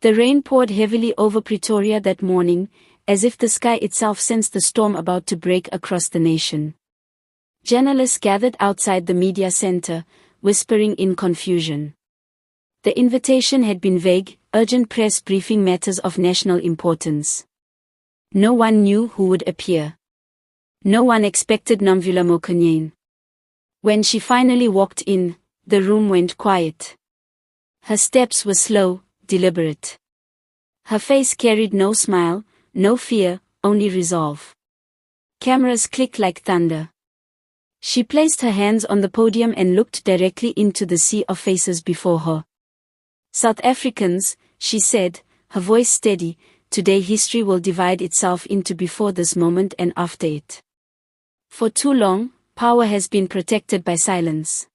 The rain poured heavily over Pretoria that morning, as if the sky itself sensed the storm about to break across the nation. Journalists gathered outside the media center, whispering in confusion. The invitation had been vague, urgent press briefing matters of national importance. No one knew who would appear. No one expected Nomvula Mokonyane. When she finally walked in, the room went quiet. Her steps were slow, deliberate. Her face carried no smile, no fear, only resolve. Cameras clicked like thunder. She placed her hands on the podium and looked directly into the sea of faces before her. South Africans, she said, her voice steady, today history will divide itself into before this moment and after it. For too long, power has been protected by silence.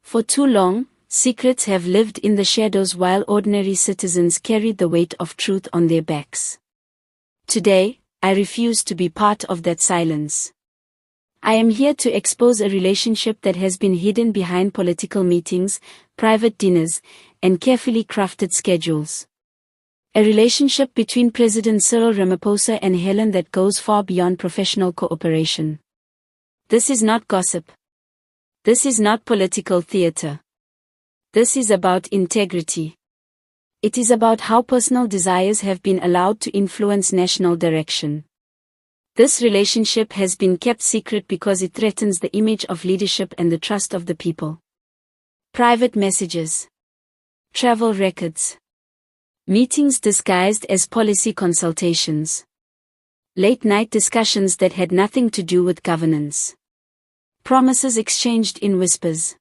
For too long, secrets have lived in the shadows while ordinary citizens carried the weight of truth on their backs. Today, I refuse to be part of that silence. I am here to expose a relationship that has been hidden behind political meetings, private dinners, and carefully crafted schedules. A relationship between President Cyril Ramaphosa and Helen that goes far beyond professional cooperation. This is not gossip. This is not political theater. This is about integrity. It is about how personal desires have been allowed to influence national direction. This relationship has been kept secret because it threatens the image of leadership and the trust of the people. Private messages. Travel records. Meetings disguised as policy consultations. Late-night discussions that had nothing to do with governance. Promises exchanged in whispers.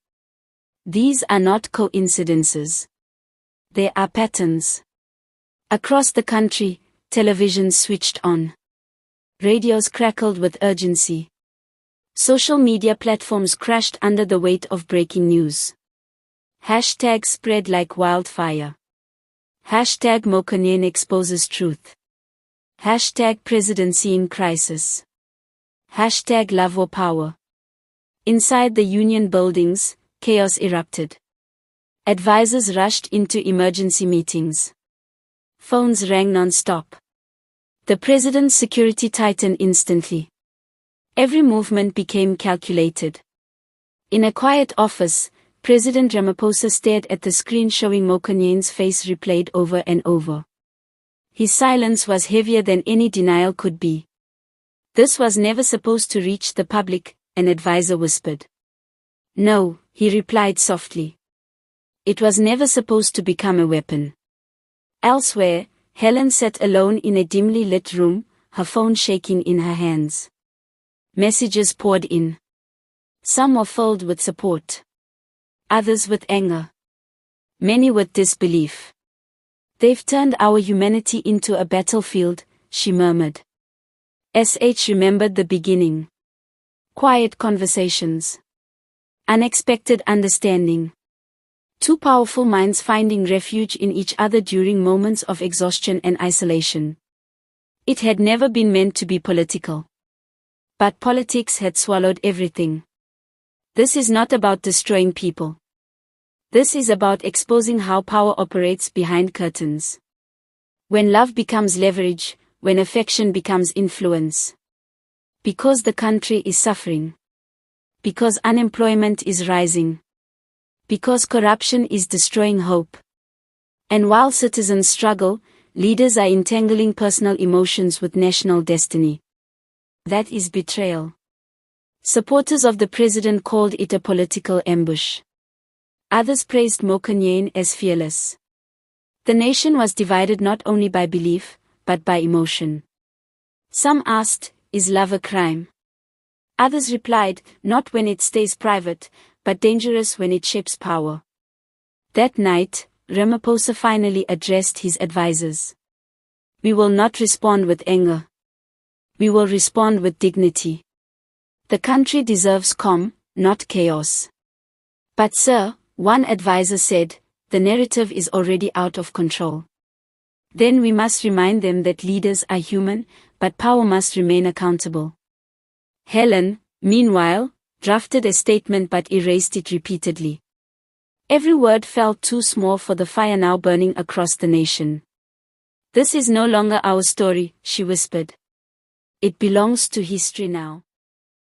These are not coincidences. They are patterns. Across the country, television switched on. Radios crackled with urgency. Social media platforms crashed under the weight of breaking news. Hashtags spread like wildfire. Hashtag Mokonyane exposes truth. Hashtag Presidency in crisis. Hashtag love or power. Inside the union buildings, chaos erupted. Advisors rushed into emergency meetings. Phones rang non-stop. The president's security tightened instantly. Every movement became calculated. In a quiet office, President Ramaphosa stared at the screen showing Mokonyane's face replayed over and over. His silence was heavier than any denial could be. This was never supposed to reach the public, an advisor whispered. No, he replied softly. It was never supposed to become a weapon. Elsewhere, Helen sat alone in a dimly lit room, her phone shaking in her hands. Messages poured in. Some were filled with support. Others with anger. Many with disbelief. They've turned our humanity into a battlefield, she murmured. SH remembered the beginning. Quiet conversations. Unexpected understanding. Two powerful minds finding refuge in each other during moments of exhaustion and isolation. It had never been meant to be political. But politics had swallowed everything. This is not about destroying people. This is about exposing how power operates behind curtains. When love becomes leverage, when affection becomes influence. Because the country is suffering. Because unemployment is rising. Because corruption is destroying hope. And while citizens struggle, leaders are entangling personal emotions with national destiny. That is betrayal. Supporters of the president called it a political ambush. Others praised Mokonyane as fearless. The nation was divided not only by belief, but by emotion. Some asked, is love a crime? Others replied, not when it stays private, but dangerous when it shapes power. That night, Ramaphosa finally addressed his advisors. We will not respond with anger. We will respond with dignity. The country deserves calm, not chaos. But sir, one advisor said, the narrative is already out of control. Then we must remind them that leaders are human, but power must remain accountable. Helen, meanwhile, drafted a statement but erased it repeatedly. Every word felt too small for the fire now burning across the nation. "This is no longer our story," she whispered. "It belongs to history now."